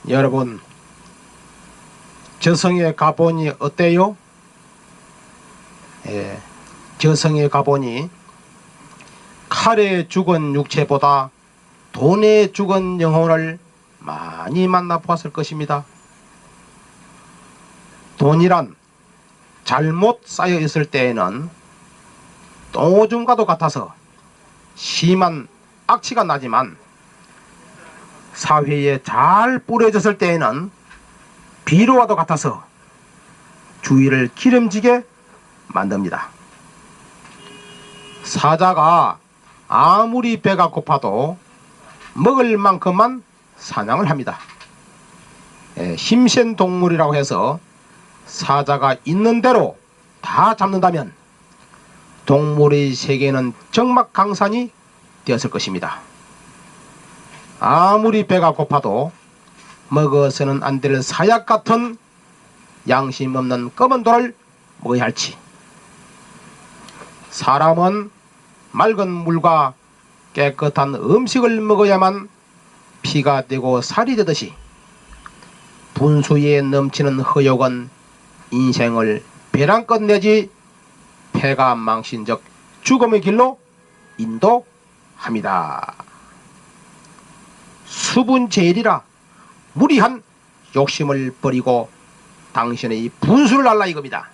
여러분, 저승의 가본이 어때요? 저승의 가본이 칼에 죽은 육체보다 돈에 죽은 영혼을 많이 만나보았을 것입니다. 돈이란 잘못 쌓여 있을 때에는 똥오줌과도 같아서 심한 악취가 나지만 사회에 잘 뿌려졌을 때에는 비료와도 같아서 주위를 기름지게 만듭니다. 사자가 아무리 배가 고파도 먹을 만큼만 사냥을 합니다. 힘센 동물이라고 해서 사자가 있는 대로 다 잡는다면 동물의 세계는 적막강산이 되었을 것입니다. 아무리 배가 고파도 먹어서는 안 될 사약 같은 양심 없는 검은 돌을 먹어야 할지, 사람은 맑은 물과 깨끗한 음식을 먹어야만 피가 되고 살이 되듯이 분수에 넘치는 허욕은 인생을 배랑끝 내지 폐가 망신 즉 죽음의 길로 인도합니다. 수분제일이라 무리한 욕심을 버리고 당신의 분수를 알라 이겁니다.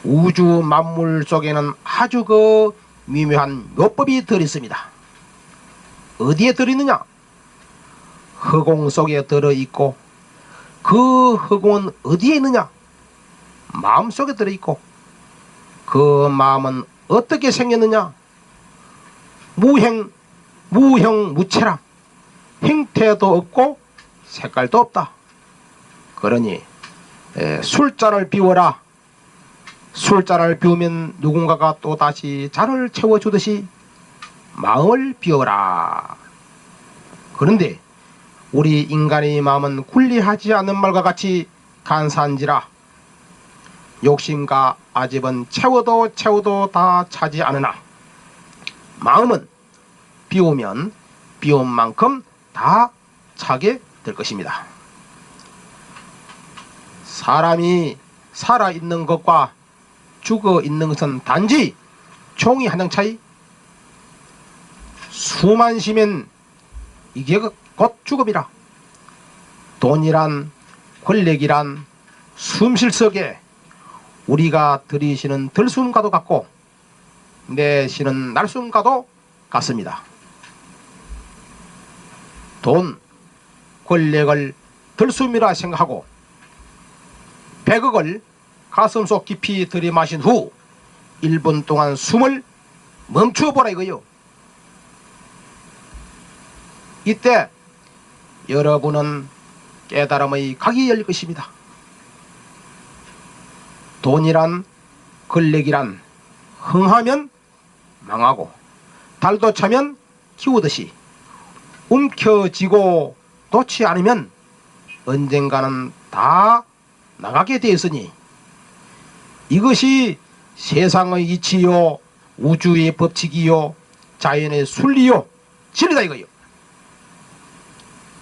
우주 만물 속에는 아주 미묘한 묘법이 들어있습니다. 어디에 들어있느냐? 허공 속에 들어있고, 그 허공은 어디에 있느냐? 마음속에 들어있고, 그 마음은 어떻게 생겼느냐? 무형 무체라. 형태도 없고 색깔도 없다. 그러니 술잔을 비워라. 술잔을 비우면 누군가가 또 다시 잔을 채워주듯이 마음을 비워라. 그런데 우리 인간의 마음은 군리하지 않는 말과 같이 간사한지라 욕심과 아집은 채워도 다 차지 않으나 마음은 비우면 비운 만큼 다 차게 될 것입니다. 사람이 살아있는 것과 죽어있는 것은 단지 종이 한 장 차이. 수만 시면 이게 곧 죽음이라. 돈이란 권력이란 숨쉴 속에 우리가 들이쉬는 들숨과도 같고 내쉬는 날숨과도 같습니다. 돈, 권력을 들숨이라 생각하고 100억을 가슴속 깊이 들이마신 후 1분 동안 숨을 멈추어보라 이거요. 이때 여러분은 깨달음의 각이 열릴 것입니다. 돈이란 권력이란 흥하면 망하고 달도 차면 키우듯이 움켜쥐고 놓지 않으면 언젠가는 다 나가게 되었으니 이것이 세상의 이치요 우주의 법칙이요 자연의 순리요 진리다 이거요.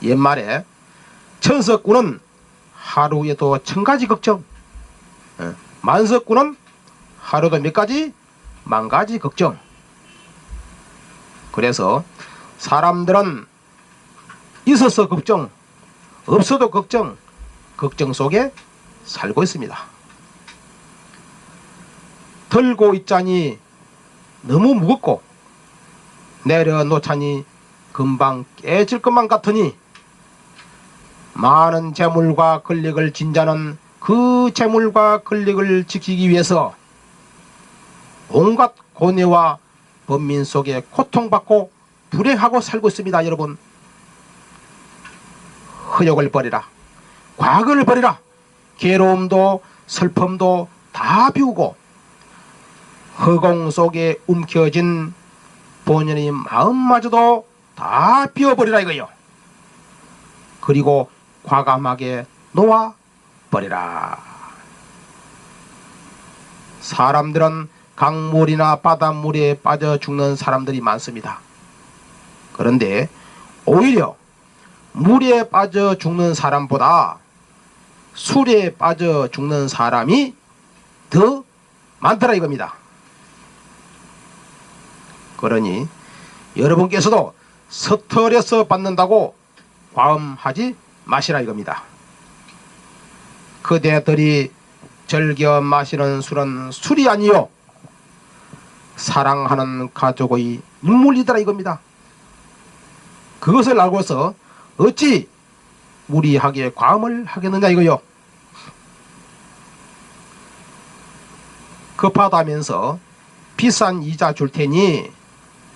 옛말에 천석군은 하루에도 1000가지 걱정, 만석군은 하루도 몇 가지? 10,000가지 걱정. 그래서 사람들은 있어서 걱정, 없어도 걱정, 걱정 속에 살고 있습니다. 들고 있자니 너무 무겁고 내려놓자니 금방 깨질 것만 같으니 많은 재물과 권력을 진 자는 그 재물과 권력을 지키기 위해서 온갖 고뇌와 번민 속에 고통받고 불행하고 살고 있습니다. 여러분, 허욕을 버리라. 과거를 버리라. 괴로움도 슬픔도 다 비우고 허공 속에 움켜진 본연의 마음마저도 다 비워버리라 이거요. 그리고 과감하게 놓아버리라. 사람들은 강물이나 바닷물에 빠져 죽는 사람들이 많습니다. 그런데 오히려 물에 빠져 죽는 사람보다 술에 빠져 죽는 사람이 더 많더라 이겁니다. 그러니 여러분께서도 스트레스 받는다고 과음하지 마시라 이겁니다. 그대들이 즐겨 마시는 술은 술이 아니요 사랑하는 가족의 눈물이더라 이겁니다. 그것을 알고서 어찌 무리하게 과음을 하겠느냐 이거요. 급하다면서 비싼 이자 줄 테니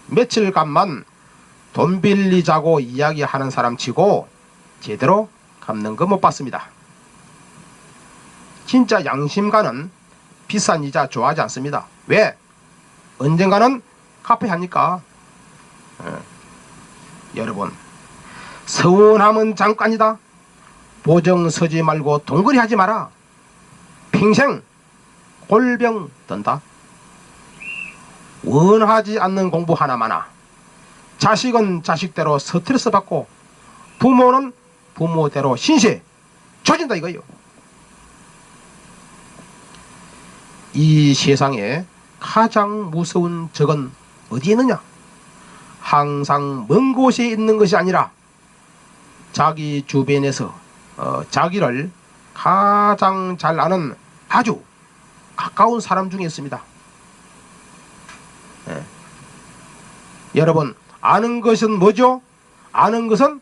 며칠간만 돈 빌리자고 이야기하는 사람 치고 제대로 갚는 거 못 봤습니다. 진짜 양심가는 비싼 이자 좋아하지 않습니다. 왜? 언젠가는 갚아야 하니까. 여러분, 서운함은 잠깐이다. 보정 서지 말고 동거리 하지 마라. 평생 골병 든다. 원하지 않는 공부 하나마나 자식은 자식대로 스트레스 받고 부모는 부모대로 신세 져진다 이거예요. 이 세상에 가장 무서운 적은 어디에 있느냐? 항상 먼 곳에 있는 것이 아니라 자기 주변에서 자기를 가장 잘 아는 아주 가까운 사람 중에 있습니다. 여러분, 아는 것은 뭐죠? 아는 것은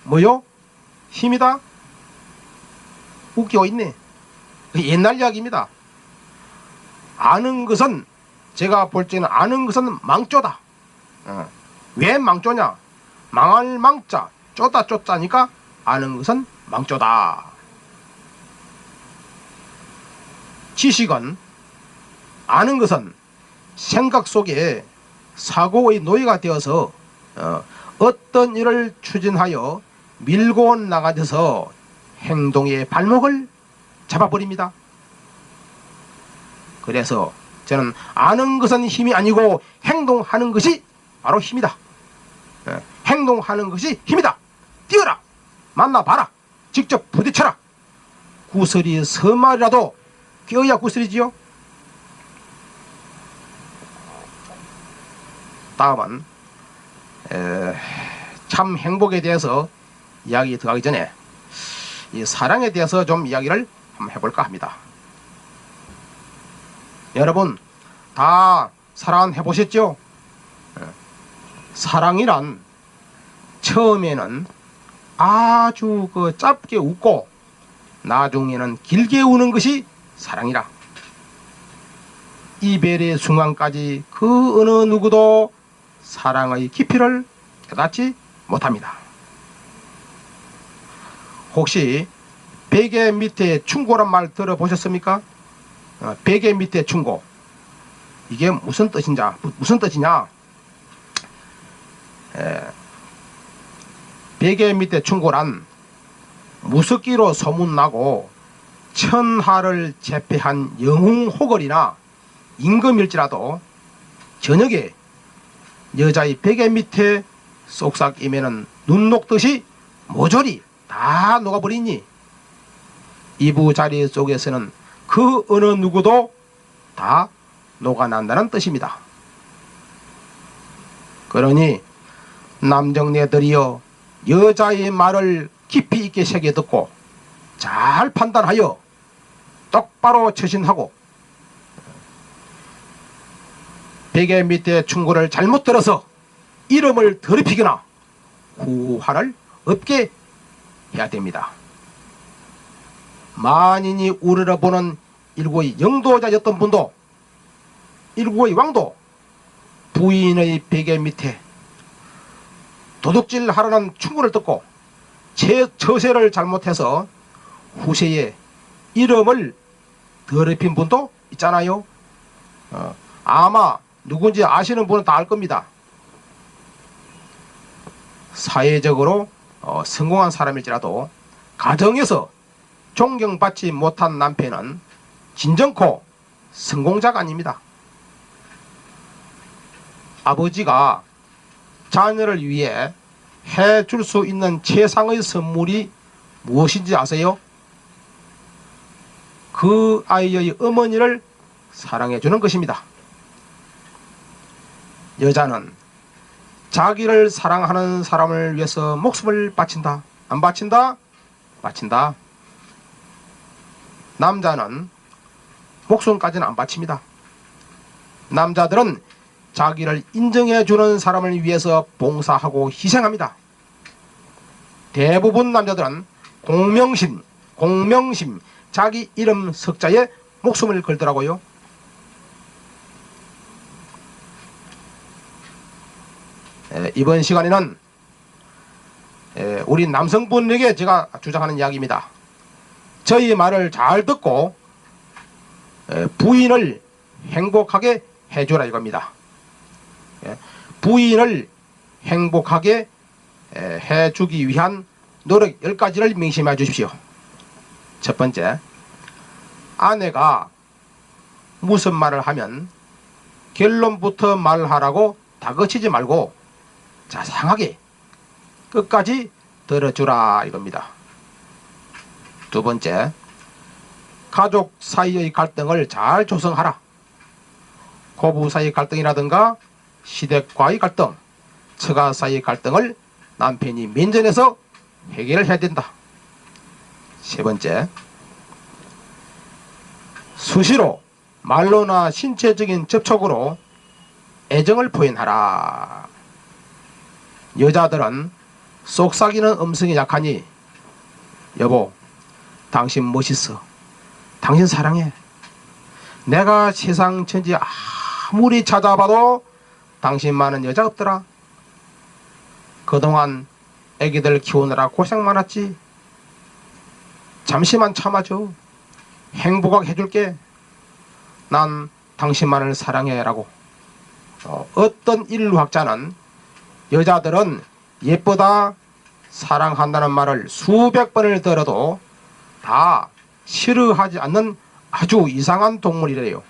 뭐요? 힘이다? 웃기고 있네. 옛날 이야기입니다. 아는 것은, 제가 볼 때는 아는 것은 망조다. 왜 망조냐? 망할 망자, 쪼다 쪼자니까 아는 것은 망조다. 지식은, 아는 것은 생각 속에 사고의 노예가 되어서 어떤 일을 추진하여 밀고 나가져서 행동의 발목을 잡아버립니다. 그래서 저는 아는 것은 힘이 아니고 행동하는 것이 바로 힘이다. 행동하는 것이 힘이다. 뛰어라. 만나봐라. 직접 부딪혀라. 구슬이 서말이라도 껴야 구슬이지요. 다음은 참 행복에 대해서 이야기 들어가기 전에 이 사랑에 대해서 좀 이야기를 한번 해볼까 합니다. 여러분 다 사랑 해보셨죠? 사랑이란 처음에는 아주 짧게 웃고 나중에는 길게 우는 것이 사랑이라. 이별의 순간까지 그 어느 누구도 사랑의 깊이를 깨닫지 못합니다. 혹시 베개 밑에 충고란 말 들어보셨습니까? 베개 밑에 충고. 이게 무슨 뜻이냐? 베개 밑에 충고란 무섭기로 소문나고 천하를 제패한 영웅호걸이나 임금일지라도 저녁에 여자의 베개 밑에 쏙싹이면은 눈 녹듯이 모조리 다 녹아버리니 이부자리 속에서는 그 어느 누구도 다 녹아난다는 뜻입니다. 그러니 남정네들이여 여자의 말을 깊이 있게 새겨 듣고 잘 판단하여 똑바로 처신하고 베개 밑에 충고를 잘못 들어서 이름을 더럽히거나 후화를 없게 해야 됩니다. 만인이 우러러보는 일국의 영도자였던 분도 일국의 왕도 부인의 베개 밑에 도둑질 하라는 충고를 듣고 처세를 잘못해서 후세에 이름을 더럽힌 분도 있잖아요. 아마 누군지 아시는 분은 다 알 겁니다. 사회적으로 성공한 사람일지라도 가정에서 존경받지 못한 남편은 진정코 성공자가 아닙니다. 아버지가 자녀를 위해 해줄 수 있는 최상의 선물이 무엇인지 아세요? 그 아이의 어머니를 사랑해 주는 것입니다. 여자는 자기를 사랑하는 사람을 위해서 목숨을 바친다. 안 바친다? 바친다. 남자는 목숨까지는 안 바칩니다. 남자들은 자기를 인정해 주는 사람을 위해서 봉사하고 희생합니다. 대부분 남자들은 공명심, 자기 이름 석자에 목숨을 걸더라고요. 이번 시간에는 우리 남성분에게 제가 주장하는 이야기입니다. 저희 말을 잘 듣고 부인을 행복하게 해주라 이겁니다. 부인을 행복하게 해주기 위한 노력 10가지를 명심해 주십시오. 첫 번째, 아내가 무슨 말을 하면 결론부터 말하라고 다그치지 말고 자상하게 끝까지 들어주라 이겁니다. 두 번째, 가족 사이의 갈등을 잘 조성하라. 고부 사이의 갈등이라든가 시댁과의 갈등, 처가 사이의 갈등을 남편이 면전에서 해결을 해야 된다. 세 번째, 수시로 말로나 신체적인 접촉으로 애정을 표현하라. 여자들은 속삭이는 음성이 약하니 여보, 당신 멋있어. 당신 사랑해. 내가 세상 천지 아무리 찾아봐도 당신만은 여자 없더라. 그동안 애기들 키우느라 고생 많았지. 잠시만 참아줘. 행복하게 해줄게. 난 당신만을 사랑해 라고. 어떤 인류학자는 여자들은 예쁘다, 사랑한다는 말을 수백 번을 들어도 다 싫어하지 않는 아주 이상한 동물이래요.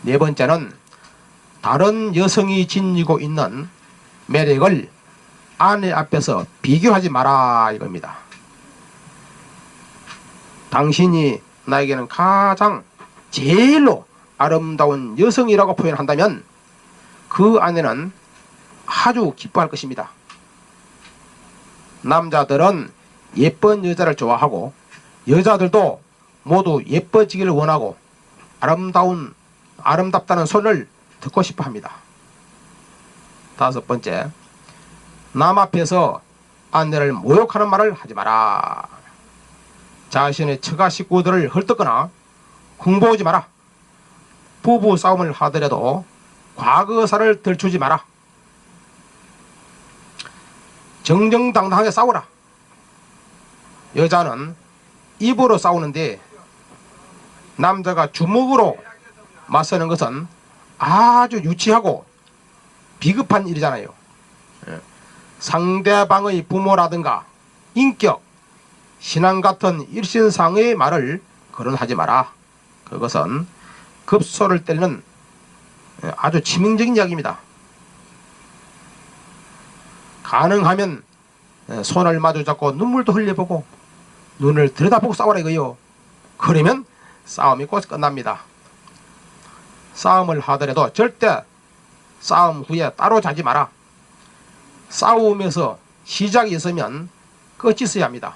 네 번째는 다른 여성이 지니고 있는 매력을 아내 앞에서 비교하지 마라 이겁니다. 당신이 나에게는 가장 제일로 아름다운 여성이라고 표현한다면 그 아내는 아주 기뻐할 것입니다. 남자들은 예쁜 여자를 좋아하고 여자들도 모두 예뻐지기를 원하고 아름답다는 소리를 듣고 싶어 합니다. 다섯 번째, 남 앞에서 아내를 모욕하는 말을 하지 마라. 자신의 처가 식구들을 헐뜯거나 흉보지 마라. 부부 싸움을 하더라도 과거사를 들추지 마라. 정정당당하게 싸우라. 여자는 입으로 싸우는데 남자가 주먹으로 맞서는 것은 아주 유치하고 비급한 일이잖아요. 상대방의 부모라든가 인격, 신앙 같은 일신상의 말을 거론하지 마라. 그것은 급소를 때리는 아주 치명적인 이야기입니다. 가능하면 손을 마주잡고 눈물도 흘려보고 눈을 들여다보고 싸우라 이거요. 그러면 싸움이 곧 끝납니다. 싸움을 하더라도 절대 싸움 후에 따로 자지 마라. 싸우면서 시작이 있으면 끝이 있어야 합니다.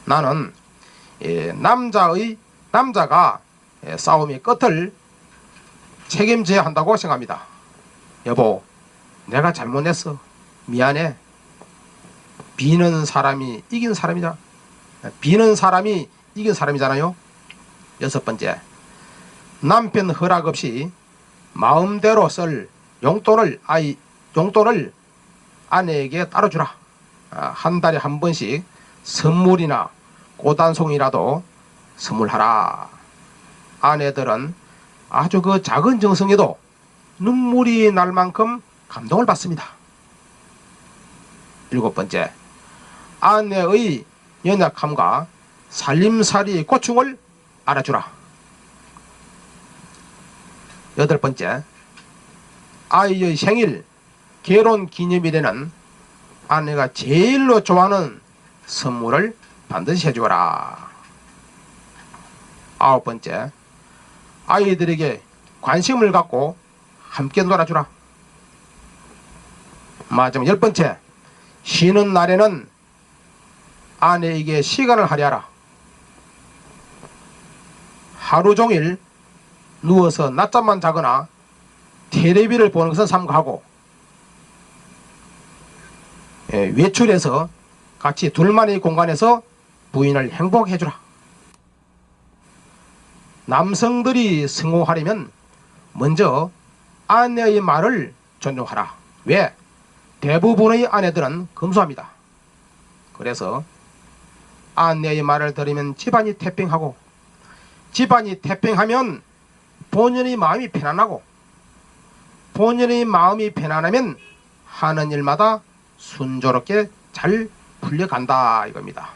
나는 남자가 싸움의 끝을 책임져야 한다고 생각합니다. 여보, 내가 잘못했어. 미안해. 비는 사람이 이긴 사람이다. 비는 사람이 이긴 사람이잖아요. 여섯 번째, 남편 허락 없이 마음대로 쓸 용돈을 아내에게 따로 주라. 한 달에 한 번씩 선물이나 꽃단송이라도 선물하라. 아내들은 아주 그 작은 정성에도 눈물이 날 만큼 감동을 받습니다. 일곱 번째, 아내의 연약함과 살림살이의 고충을 알아주라. 여덟 번째, 아이의 생일, 결혼 기념일에는 아내가 제일로 좋아하는 선물을 반드시 해주거라. 9번째, 아이들에게 관심을 갖고 함께 놀아주라. 마지막 10번째, 쉬는 날에는 아내에게 시간을 할애하라. 하루 종일 누워서 낮잠만 자거나 텔레비를 보는 것은 삼가하고 외출해서 같이 둘만의 공간에서 부인을 행복해주라. 남성들이 성공하려면 먼저 아내의 말을 존중하라. 왜? 대부분의 아내들은 검소합니다. 그래서 아내의 말을 들으면 집안이 태평하고, 집안이 태평하면 본인의 마음이 편안하고, 본인의 마음이 편안하면 하는 일마다 순조롭게 잘 풀려간다 이겁니다.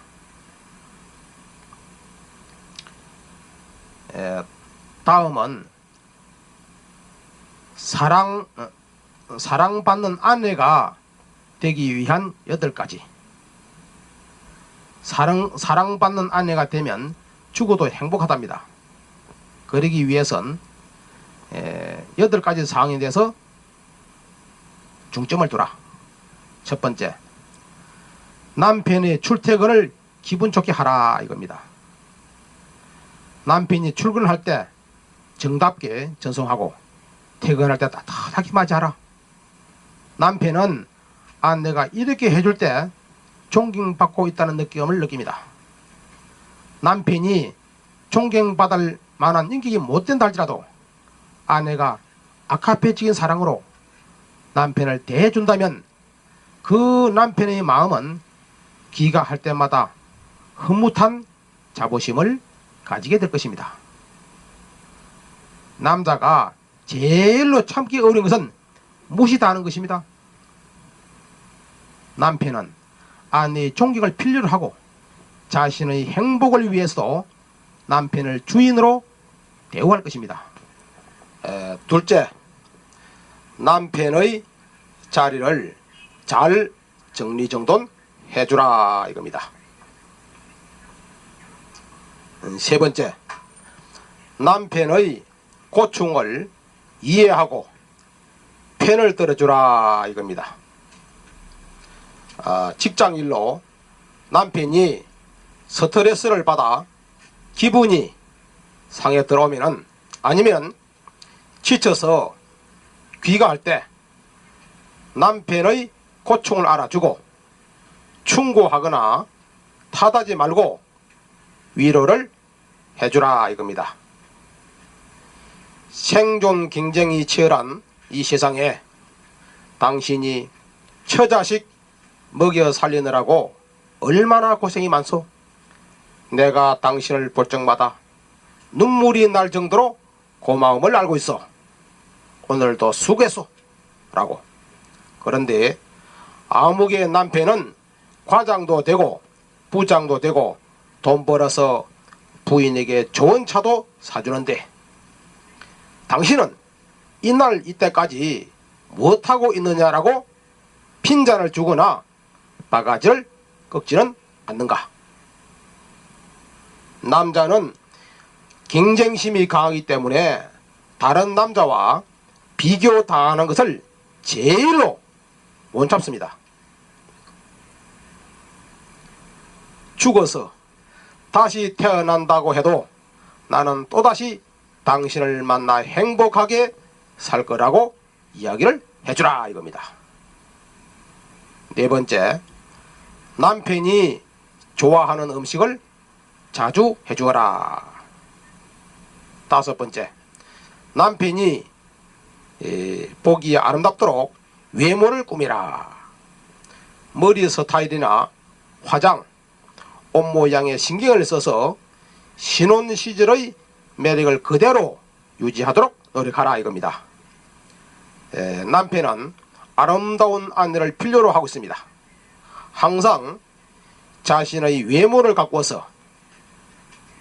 다음은 사랑받는 아내가 되기 위한 8가지. 사랑받는 아내가 되면 죽어도 행복하답니다. 그러기 위해선 8가지 사항에 대해서 중점을 두라. 첫 번째, 남편의 출퇴근을 기분 좋게 하라 이겁니다. 남편이 출근할 때 정답게 전송하고 퇴근할 때 따뜻하게 맞이하라. 남편은 아내가 이렇게 해줄 때 존경받고 있다는 느낌을 느낍니다. 남편이 존경받을 만한 인격이 못된다 할지라도 아내가 아카페적인 사랑으로 남편을 대해준다면 그 남편의 마음은 귀가할 때마다 흐뭇한 자부심을 가지게 될 것입니다. 남자가 제일로 참기 어려운 것은 무시당하는 것입니다. 남편은 아내의 존경을 필요로 하고 자신의 행복을 위해서도 남편을 주인으로 대우할 것입니다. 둘째, 남편의 자리를 잘 정리정돈 해주라 이겁니다. 세 번째, 남편의 고충을 이해하고 편을 들어주라 이겁니다. 직장일로 남편이 스트레스를 받아 기분이 상해 들어오면은, 아니면 지쳐서 귀가할 때 남편의 고충을 알아주고 충고하거나 탓하지 말고 위로를 해주라 이겁니다. 생존 경쟁이 치열한 이 세상에 당신이 처자식 먹여 살리느라고 얼마나 고생이 많소. 내가 당신을 볼 적마다 눈물이 날 정도로 고마움을 알고 있어. 오늘도 수고했소 라고. 그런데 아무개 남편은 과장도 되고 부장도 되고 돈 벌어서 부인에게 좋은 차도 사주는데 당신은 이날 이때까지 무엇하고 있느냐라고 핀잔을 주거나 바가지를 꺾지는 않는가. 남자는 경쟁심이 강하기 때문에 다른 남자와 비교당하는 것을 제일로 못 참습니다. 죽어서 다시 태어난다고 해도 나는 또다시 당신을 만나 행복하게 살 거라고 이야기를 해주라 이겁니다. 네 번째, 남편이 좋아하는 음식을 자주 해주어라. 다섯 번째, 남편이 보기에 아름답도록 외모를 꾸미라. 머리 스타일이나 화장, 옷 모양에 신경을 써서 신혼 시절의 매력을 그대로 유지하도록 노력하라 이겁니다. 남편은 아름다운 아내를 필요로 하고 있습니다. 항상 자신의 외모를 가꾸어서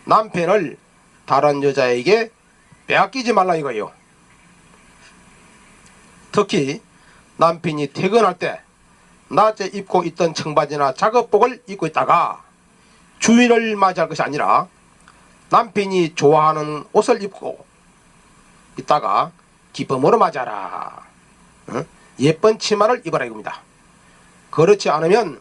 남편을 다른 여자에게 빼앗기지 말라 이거예요. 특히 남편이 퇴근할 때 낮에 입고 있던 청바지나 작업복을 입고 있다가 주인을 맞이할 것이 아니라 남편이 좋아하는 옷을 입고 있다가 기쁨으로 맞이하라. 예쁜 치마를 입어라 이겁니다. 그렇지 않으면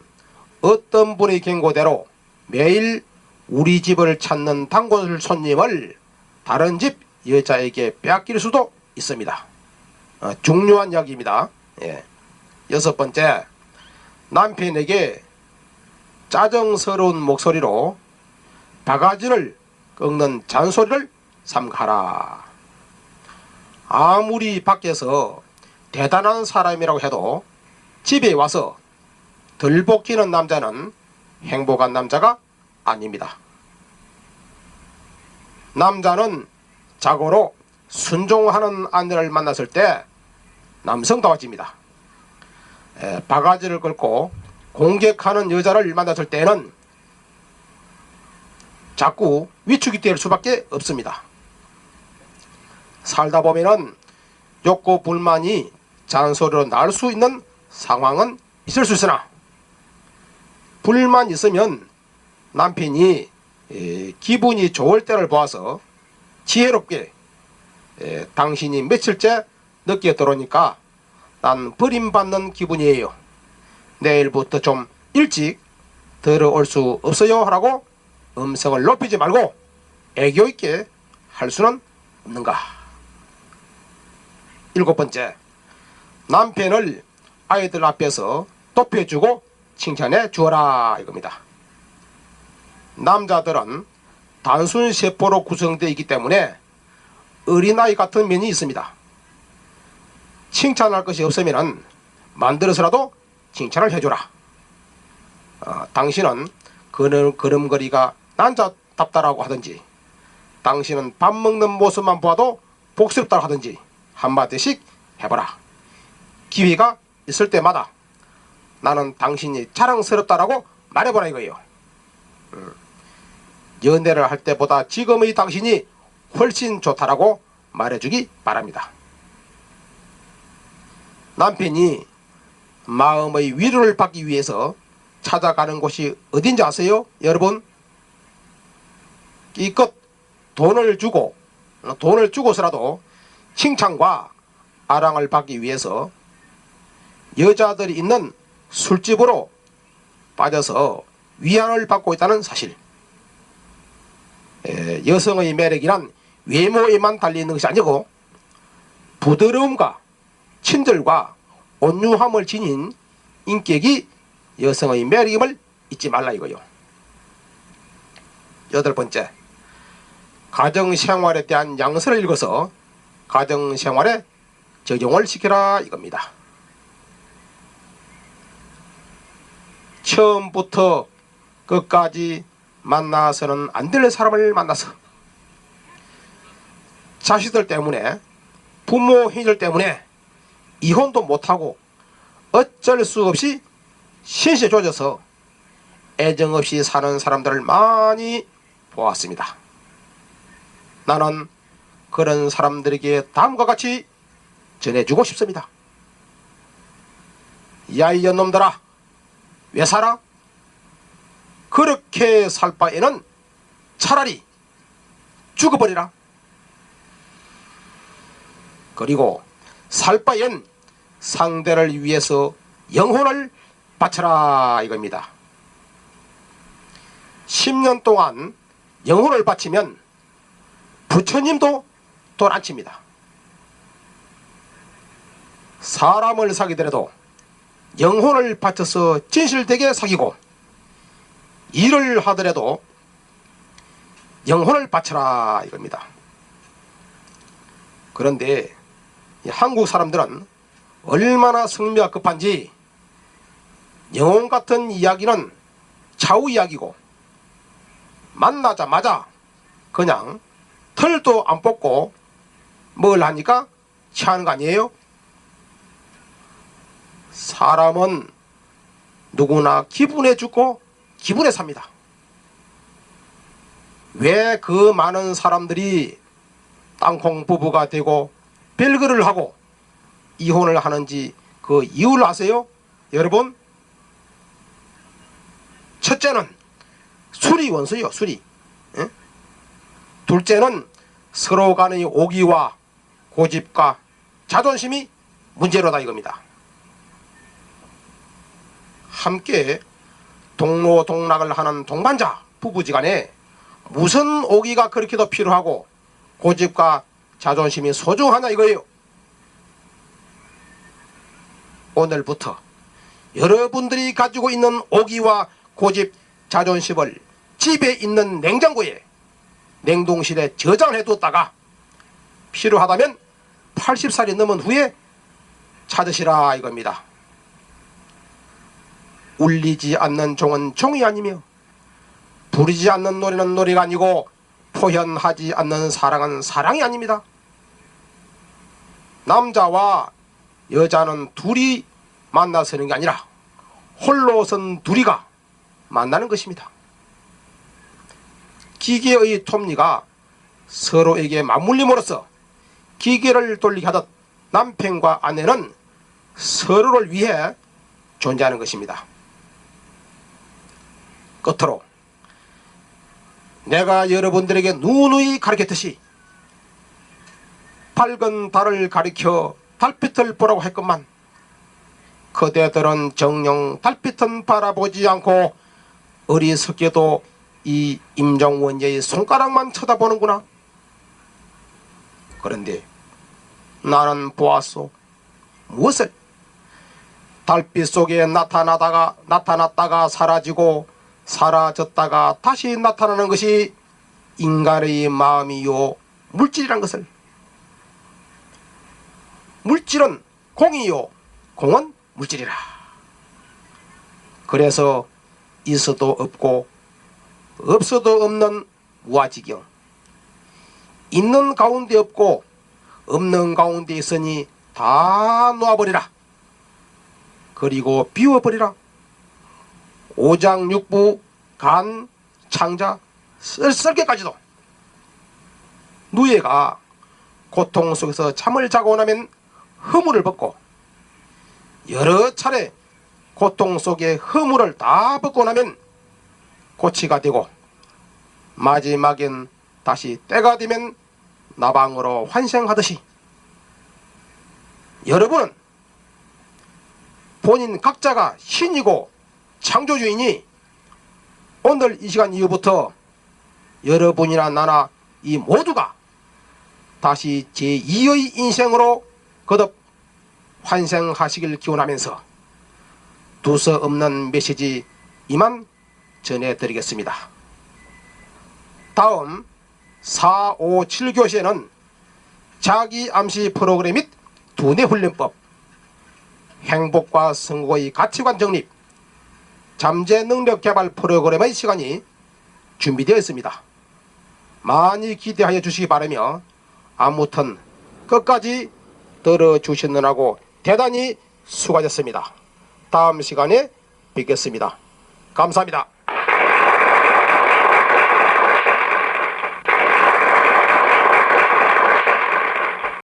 어떤 분의 경고대로 매일 우리 집을 찾는 단골 손님을 다른 집 여자에게 빼앗길 수도 있습니다. 중요한 이야기입니다. 예. 여섯 번째, 남편에게 짜증스러운 목소리로 바가지를 꺾는 잔소리를 삼가라. 아무리 밖에서 대단한 사람이라고 해도 집에 와서 들볶이는 남자는 행복한 남자가 아닙니다. 남자는 자고로 순종하는 아내를 만났을 때 남성다워집니다. 바가지를 긁고 공격하는 여자를 만났을 때는 자꾸 위축이 될 수밖에 없습니다. 살다 보면은 욕구 불만이 잔소리로 날 수 있는 상황은 있을 수 있으나 불만 있으면 남편이 기분이 좋을 때를 보아서 지혜롭게 당신이 며칠째 늦게 들어오니까 난 버림받는 기분이에요. 내일부터 좀 일찍 들어올 수 없어요? 하라고 음성을 높이지 말고 애교 있게 할 수는 없는가? 일곱 번째, 남편을 아이들 앞에서 높여주고 칭찬해 주어라 이겁니다. 남자들은 단순 세포로 구성되어 있기 때문에 어린아이 같은 면이 있습니다. 칭찬할 것이 없으면 만들어서라도 칭찬을 해줘라. 당신은 걸음걸이가 남자답다라고 하든지, 당신은 밥 먹는 모습만 보아도 복스럽다고 하든지 한마디씩 해봐라. 기회가 있을 때마다 나는 당신이 자랑스럽다라고 말해보라 이거예요. 연애를 할 때보다 지금의 당신이 훨씬 좋다라고 말해주기 바랍니다. 남편이 마음의 위로를 받기 위해서 찾아가는 곳이 어딘지 아세요? 여러분, 이껏 돈을 주고서라도 칭찬과 아랑을 받기 위해서 여자들이 있는 술집으로 빠져서 위안을 받고 있다는 사실. 여성의 매력이란 외모에만 달려있는 것이 아니고 부드러움과 친절과 온유함을 지닌 인격이 여성의 매력임을 잊지 말라 이거요. 여덟 번째, 가정생활에 대한 양서를 읽어서 가정생활에 적용을 시키라 이겁니다. 처음부터 끝까지 만나서는 안 될 사람을 만나서 자식들 때문에, 부모 형제들 때문에 이혼도 못하고 어쩔 수 없이 신세 조져서 애정 없이 사는 사람들을 많이 보았습니다. 나는 그런 사람들에게 다음과 같이 전해주고 싶습니다. 야, 이 년놈들아, 왜 살아? 그렇게 살 바에는 차라리 죽어버리라. 그리고 살 바엔 상대를 위해서 영혼을 바쳐라 이겁니다. 10년 동안 영혼을 바치면 부처님도 돈 안 칩니다. 사람을 사귀더라도 영혼을 바쳐서 진실되게 사귀고, 일을 하더라도 영혼을 바쳐라 이겁니다. 그런데 한국 사람들은 얼마나 성미가 급한지 영혼 같은 이야기는 차후 이야기고, 만나자마자 그냥 털도 안 뽑고 뭘 하니까 취하는 거 아니에요? 사람은 누구나 기분에 죽고 기분에 삽니다. 왜 그 많은 사람들이 땅콩 부부가 되고 별거를 하고 이혼을 하는지 그 이유를 아세요? 여러분, 첫째는 술이 원수요, 술이. 예? 둘째는 서로 간의 오기와 고집과 자존심이 문제로다 이겁니다. 함께 동로동락을 하는 동반자 부부지간에 무슨 오기가 그렇게도 필요하고 고집과 자존심이 소중하냐 이거예요. 오늘부터 여러분들이 가지고 있는 오기와 고집, 자존심을 집에 있는 냉장고에, 냉동실에 저장해 뒀다가 필요하다면 80살이 넘은 후에 찾으시라 이겁니다. 울리지 않는 종은 종이 아니며 부르지 않는 노래는 노래가 아니고 표현하지 않는 사랑은 사랑이 아닙니다. 남자와 여자는 둘이 만나서는 게 아니라 홀로선 둘이가 만나는 것입니다. 기계의 톱니가 서로에게 맞물림으로써 기계를 돌리게 하듯 남편과 아내는 서로를 위해 존재하는 것입니다. 끝으로 내가 여러분들에게 누누이 가르쳤듯이 밝은 달을 가리켜 달빛을 보라고 했건만 그대들은 정녕 달빛은 바라보지 않고 어리석게도 이 임종원제의 손가락만 쳐다보는구나. 그런데 나는 보았소. 무엇을? 달빛 속에 나타났다가 사라지고 사라졌다가 다시 나타나는 것이 인간의 마음이요 물질이란 것을. 물질은 공이요 공은 물질이라. 그래서 있어도 없고 없어도 없는 무아지경, 있는 가운데 없고 없는 가운데 있으니 다 놓아버리라. 그리고 비워버리라. 오장육부 간 창자 썰개까지도. 누에가 고통 속에서 잠을 자고 나면 허물을 벗고 여러 차례 고통 속에 허물을 다 벗고 나면 고치가 되고 마지막엔 다시 때가 되면 나방으로 환생하듯이 여러분은 본인 각자가 신이고 창조주이니 오늘 이 시간 이후부터 여러분이나 나나 이 모두가 다시 제2의 인생으로 거듭 환생하시길 기원하면서 두서없는 메시지 이만 전해드리겠습니다. 다음 4, 5, 7교시에는 자기암시 프로그램 및 두뇌훈련법, 행복과 성공의 가치관 정립, 잠재능력 개발 프로그램의 시간이 준비되어 있습니다. 많이 기대하여 주시기 바라며 아무튼 끝까지 들어주시느라고 대단히 수고하셨습니다. 다음 시간에 뵙겠습니다. 감사합니다.